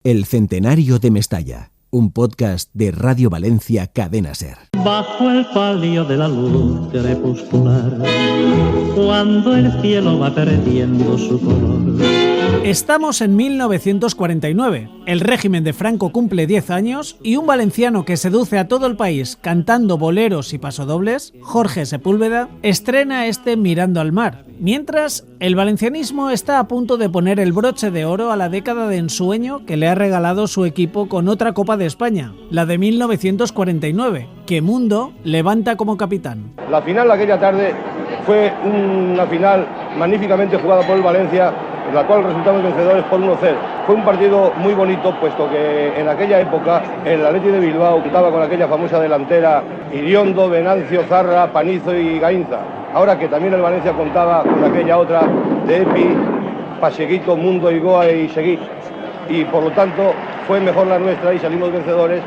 El Centenario de Mestalla, un podcast de Radio Valencia Cadena SER. Bajo el palio de la luz crepuscular, cuando el cielo va perdiendo su color. Estamos en 1949, el régimen de Franco cumple 10 años y un valenciano que seduce a todo el país cantando boleros y pasodobles, Jorge Sepúlveda, estrena Mirando al mar. Mientras, el valencianismo está a punto de poner el broche de oro a la década de ensueño que le ha regalado su equipo con otra Copa de España, la de 1949, que Mundo levanta como capitán. La final de aquella tarde fue una final magníficamente jugada por el Valencia, en la cual resultamos vencedores por 1-0. Fue un partido muy bonito, puesto que en aquella época el Athletic de Bilbao contaba con aquella famosa delantera Iriondo, Venancio, Zarra, Panizo y Gainza. Ahora que también el Valencia contaba con aquella otra de Epi, Paseguito, Mundo, Igoa y Seguí. Y por lo tanto fue mejor la nuestra y salimos vencedores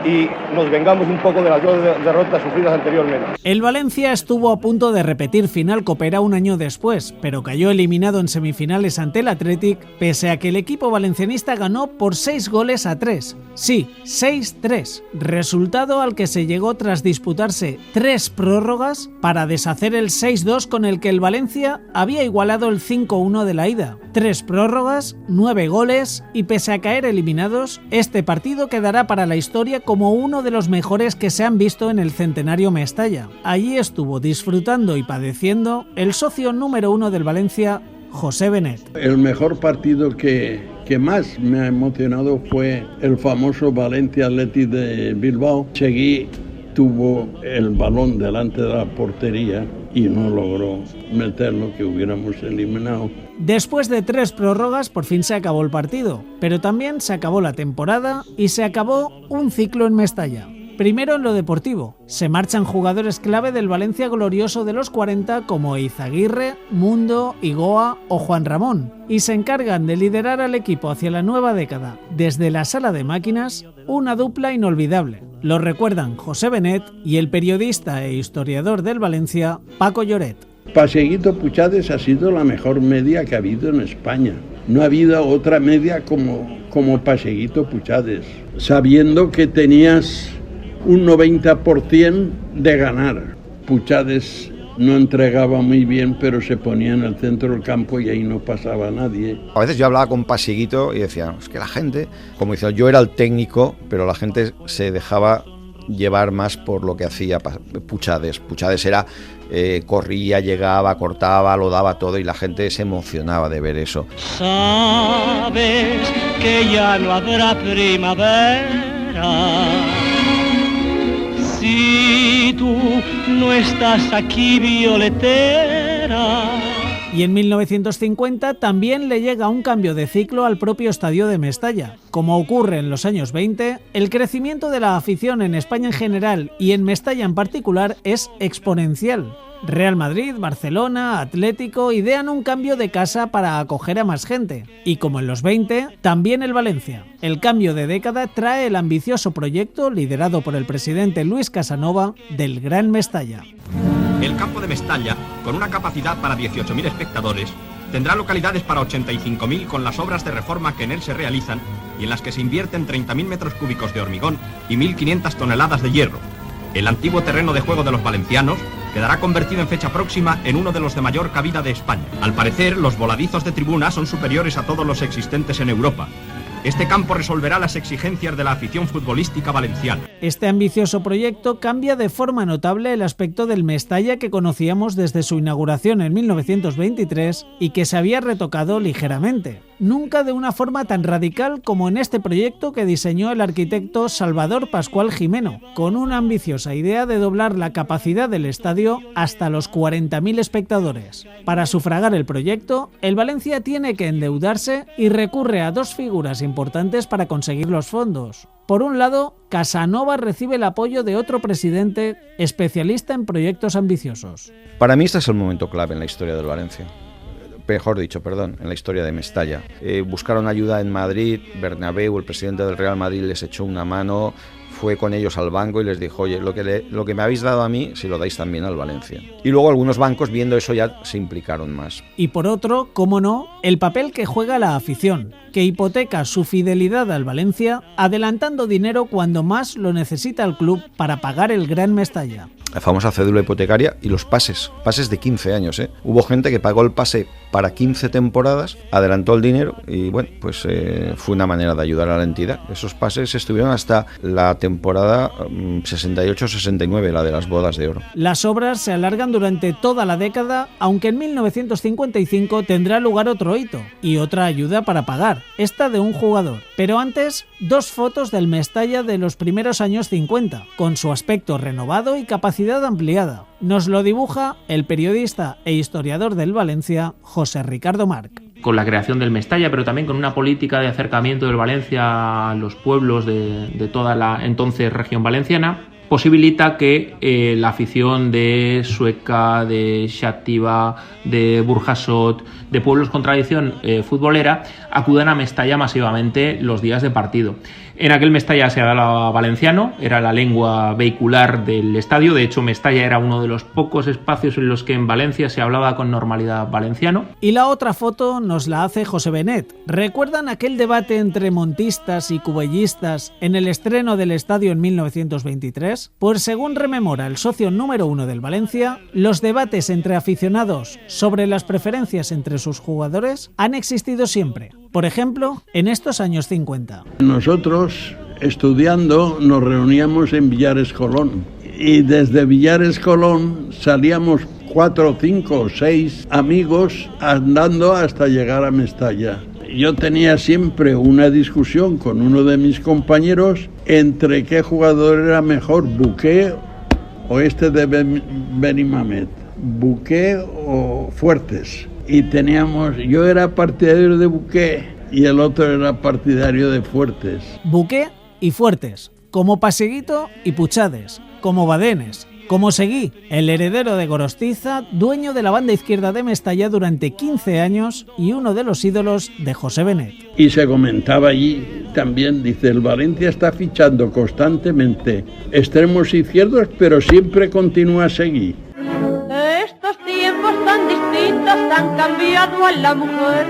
y nos vengamos un poco de las dos derrotas sufridas anteriormente. El Valencia estuvo a punto de repetir final copera un año después, pero cayó eliminado en semifinales ante el Athletic, pese a que el equipo valencianista ganó por 6-3. Sí, 6-3, resultado al que se llegó tras disputarse 3 prórrogas para deshacer el 6-2 con el que el Valencia había igualado el 5-1 de la ida. 3 prórrogas, 9 goles y pese a caer eliminados, este partido quedará para la historia como uno de los mejores que se han visto en el Centenario Mestalla. Allí estuvo disfrutando y padeciendo el socio número 1 del Valencia, José Benet. El mejor partido que más me ha emocionado fue el famoso Valencia Athletic de Bilbao. Seguí tuvo el balón delante de la portería y no logró meterlo, que hubiéramos eliminado. Después de 3 prórrogas por fin se acabó el partido, pero también se acabó la temporada y se acabó un ciclo en Mestalla. Primero en lo deportivo, se marchan jugadores clave del Valencia glorioso de los 40 como Eizaguirre, Mundo, Igoa o Juan Ramón, y se encargan de liderar al equipo hacia la nueva década desde la sala de máquinas, una dupla inolvidable. Lo recuerdan José Benet y el periodista e historiador del Valencia, Paco Lloret. Paseguito Puchades ha sido la mejor media que ha habido en España. No ha habido otra media como Paseguito Puchades, sabiendo que tenías un 90% de ganar. Puchades no entregaba muy bien, pero se ponía en el centro del campo y ahí no pasaba nadie. A veces yo hablaba con Paseguito y decía, es que la gente, como decía, yo era el técnico, pero la gente se dejaba llevar más por lo que hacía Puchades. Puchades era, corría, llegaba, cortaba, lo daba todo y la gente se emocionaba de ver eso. Sabes que ya no habrá primavera si tú no estás aquí, violetera. Y en 1950 también le llega un cambio de ciclo al propio estadio de Mestalla. Como ocurre en los años 20, el crecimiento de la afición en España en general y en Mestalla en particular es exponencial. Real Madrid, Barcelona, Atlético idean un cambio de casa para acoger a más gente. Y como en los 20, también el Valencia. El cambio de década trae el ambicioso proyecto, liderado por el presidente Luis Casanova, del Gran Mestalla. El campo de Mestalla, con una capacidad para 18.000 espectadores, tendrá localidades para 85.000 con las obras de reforma que en él se realizan y en las que se invierten 30.000 metros cúbicos de hormigón y 1.500 toneladas de hierro. El antiguo terreno de juego de los valencianos quedará convertido en fecha próxima en uno de los de mayor cabida de España. Al parecer, los voladizos de tribuna son superiores a todos los existentes en Europa. Este campo resolverá las exigencias de la afición futbolística valenciana. Este ambicioso proyecto cambia de forma notable el aspecto del Mestalla que conocíamos desde su inauguración en 1923 y que se había retocado ligeramente. Nunca de una forma tan radical como en este proyecto que diseñó el arquitecto Salvador Pascual Jimeno, con una ambiciosa idea de doblar la capacidad del estadio hasta los 40.000 espectadores. Para sufragar el proyecto, el Valencia tiene que endeudarse y recurre a 2 figuras importantes para conseguir los fondos. Por un lado, Casanova recibe el apoyo de otro presidente especialista en proyectos ambiciosos. Para mí este es el momento clave en la historia del Valencia. Mejor dicho, en la historia de Mestalla. Buscaron ayuda en Madrid, Bernabéu, el presidente del Real Madrid les echó una mano, fue con ellos al banco y les dijo, oye, lo que me habéis dado a mí, si lo dais también al Valencia. Y luego algunos bancos, viendo eso, ya se implicaron más. Y por otro, cómo no, el papel que juega la afición, que hipoteca su fidelidad al Valencia, adelantando dinero cuando más lo necesita el club para pagar el Gran Mestalla. La famosa cédula hipotecaria y los pases de 15 años. Hubo gente que pagó el pase para 15 temporadas, adelantó el dinero y bueno, pues fue una manera de ayudar a la entidad. Esos pases estuvieron hasta la temporada 68-69, la de las bodas de oro. Las obras se alargan durante toda la década, aunque en 1955 tendrá lugar otro hito y otra ayuda para pagar, esta de un jugador. Pero antes, 2 fotos del Mestalla de los primeros años 50, con su aspecto renovado y capacidad ampliada. Nos lo dibuja el periodista e historiador del Valencia, José Ricardo Marc. Con la creación del Mestalla, pero también con una política de acercamiento del Valencia a los pueblos de toda la entonces región valenciana, posibilita que la afición de Sueca, de Xàtiva, de Burjasot, de pueblos con tradición futbolera, acudan a Mestalla masivamente los días de partido. En aquel Mestalla se hablaba valenciano, era la lengua vehicular del estadio. De hecho, Mestalla era uno de los pocos espacios en los que en Valencia se hablaba con normalidad valenciano. Y la otra foto nos la hace José Benet. ¿Recuerdan aquel debate entre montistas y cubellistas en el estreno del estadio en 1923? Pues según rememora el socio número 1 del Valencia, los debates entre aficionados sobre las preferencias entre sus jugadores han existido siempre. Por ejemplo, en estos años 50. Nosotros, estudiando, nos reuníamos en Villares Colón. Y desde Villares Colón salíamos 4, 5 o 6 amigos andando hasta llegar a Mestalla. Yo tenía siempre una discusión con uno de mis compañeros entre qué jugador era mejor, Buqué o este de Benimamet, Buqué o Fuertes. Y yo era partidario de Buqué y el otro era partidario de Fuertes. Buqué y Fuertes, como Paseguito y Puchades, como Badenes, como Seguí, el heredero de Gorostiza, dueño de la banda izquierda de Mestalla durante 15 años y uno de los ídolos de José Benet. Y se comentaba allí también, dice, el Valencia está fichando constantemente extremos izquierdos, pero siempre continúa a Seguí. Estos tiempos tan distintos han cambiado a la mujer.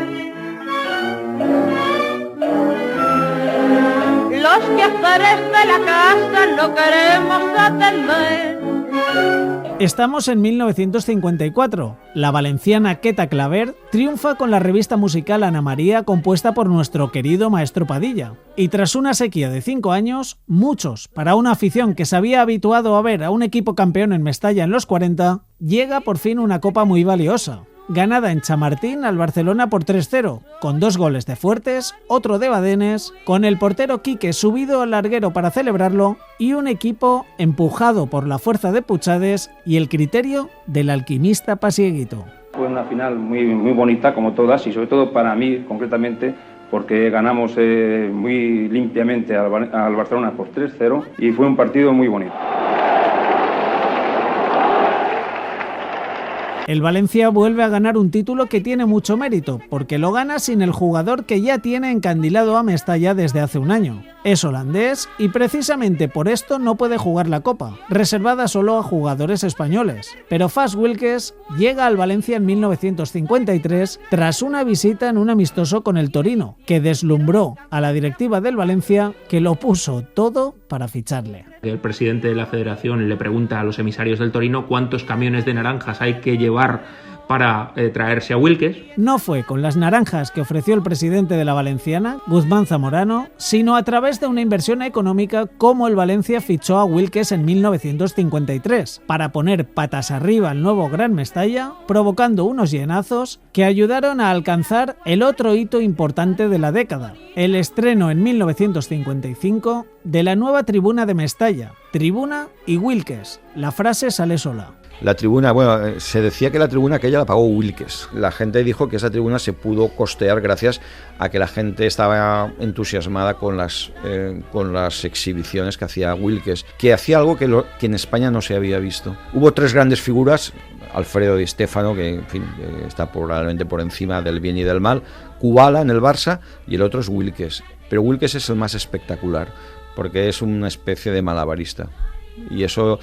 Los quehaceres de la casa no queremos atender. Estamos en 1954. La valenciana Queta Claver triunfa con la revista musical Ana María, compuesta por nuestro querido maestro Padilla. Y tras una sequía de 5 años, muchos, para una afición que se había habituado a ver a un equipo campeón en Mestalla en los 40, llega por fin una copa muy valiosa. Ganada en Chamartín al Barcelona por 3-0, con 2 goles de Fuertes, otro de Badenes, con el portero Quique subido al larguero para celebrarlo y un equipo empujado por la fuerza de Puchades y el criterio del alquimista Pasieguito. Fue una final muy bonita como todas y sobre todo para mí concretamente porque ganamos muy limpiamente al Barcelona por 3-0 y fue un partido muy bonito. El Valencia vuelve a ganar un título que tiene mucho mérito, porque lo gana sin el jugador que ya tiene encandilado a Mestalla desde hace un año. Es holandés y precisamente por esto no puede jugar la Copa, reservada solo a jugadores españoles. Pero Fas Wilkes llega al Valencia en 1953 tras una visita en un amistoso con el Torino, que deslumbró a la directiva del Valencia, que lo puso todo para ficharle. El presidente de la federación le pregunta a los emisarios del Torino cuántos camiones de naranjas hay que llevar para traerse a Wilkes. No fue con las naranjas que ofreció el presidente de la Valenciana, Guzmán Zamorano, sino a través de una inversión económica como el Valencia fichó a Wilkes en 1953, para poner patas arriba al nuevo Gran Mestalla, provocando unos llenazos que ayudaron a alcanzar el otro hito importante de la década, el estreno en 1955 de la nueva tribuna de Mestalla, Tribuna y Wilkes. La frase sale sola. La tribuna, bueno, se decía que la tribuna aquella la pagó Wilkes. La gente dijo que esa tribuna se pudo costear gracias a que la gente estaba entusiasmada con las exhibiciones que hacía Wilkes, que hacía algo que en España no se había visto. Hubo 3 grandes figuras, Alfredo Di Stéfano, que en fin, está probablemente por encima del bien y del mal, Kubala en el Barça y el otro es Wilkes. Pero Wilkes es el más espectacular, porque es una especie de malabarista. Y eso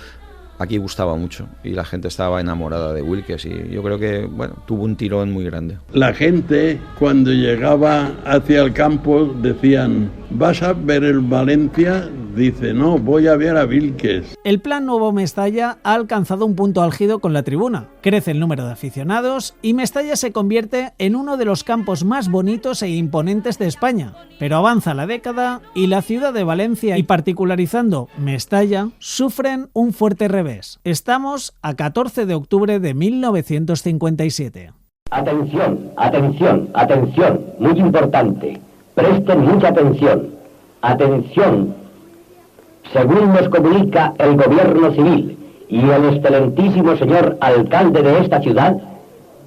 aquí gustaba mucho y la gente estaba enamorada de Wilkes y yo creo que tuvo un tirón muy grande. La gente cuando llegaba hacia el campo decían: ¿vas a ver el Valencia? Dice: no, voy a ver a Wilkes. El plan Nuevo Mestalla ha alcanzado un punto álgido con la tribuna. Crece el número de aficionados y Mestalla se convierte en uno de los campos más bonitos e imponentes de España. Pero avanza la década y la ciudad de Valencia, y particularizando Mestalla, sufren un fuerte revés. Estamos a 14 de octubre de 1957. Atención, atención, atención, muy importante. Presten mucha atención. Atención. Según nos comunica el gobierno civil y el excelentísimo señor alcalde de esta ciudad,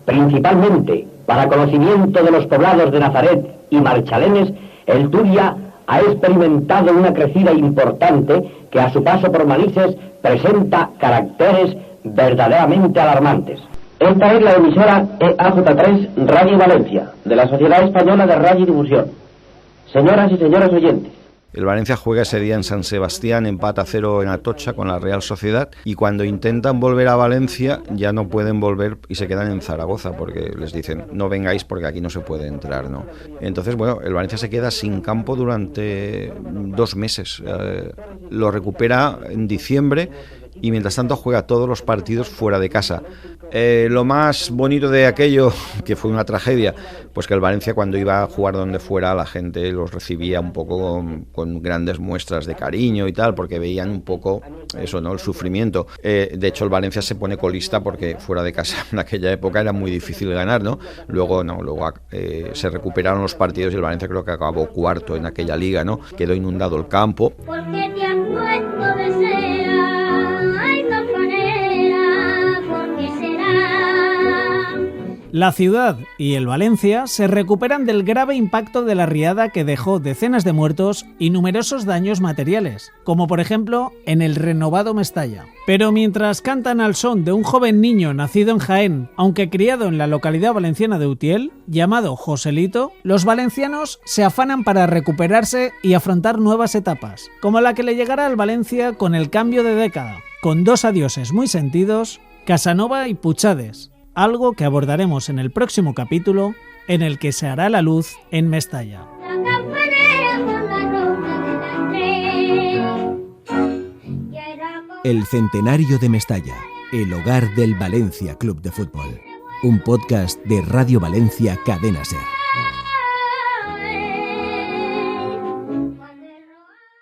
principalmente para conocimiento de los poblados de Nazaret y Marchalenes, el Turia ha experimentado una crecida importante que a su paso por Manises presenta caracteres verdaderamente alarmantes. Esta es la emisora EAJ3 Radio Valencia, de la Sociedad Española de Radio y Difusión. Señoras y señores oyentes, el Valencia juega ese día en San Sebastián, empata 0 en Atocha con la Real Sociedad, y cuando intentan volver a Valencia ya no pueden volver y se quedan en Zaragoza porque les dicen: no vengáis porque aquí no se puede entrar, ¿no? Entonces, el Valencia se queda sin campo durante 2 meses. Lo recupera en diciembre y mientras tanto juega todos los partidos fuera de casa. Lo más bonito de aquello, que fue una tragedia, pues que el Valencia, cuando iba a jugar donde fuera, la gente los recibía un poco con grandes muestras de cariño y tal, porque veían un poco eso, ¿no?, el sufrimiento. De hecho, el Valencia se pone colista porque fuera de casa en aquella época era muy difícil ganar, ¿no? Luego se recuperaron los partidos y el Valencia creo que acabó cuarto en aquella liga, ¿no? Quedó inundado el campo. ¿Por qué te has puesto de seda? Ay, cojonera, ¿por qué será? La ciudad y el Valencia se recuperan del grave impacto de la riada que dejó decenas de muertos y numerosos daños materiales, como por ejemplo en el renovado Mestalla. Pero mientras cantan al son de un joven niño nacido en Jaén, aunque criado en la localidad valenciana de Utiel, llamado Joselito, los valencianos se afanan para recuperarse y afrontar nuevas etapas, como la que le llegará al Valencia con el cambio de década, con 2 adioses muy sentidos, Casanova y Puchades, algo que abordaremos en el próximo capítulo, en el que se hará la luz en Mestalla. El centenario de Mestalla, el hogar del Valencia Club de Fútbol. Un podcast de Radio Valencia Cadena SER.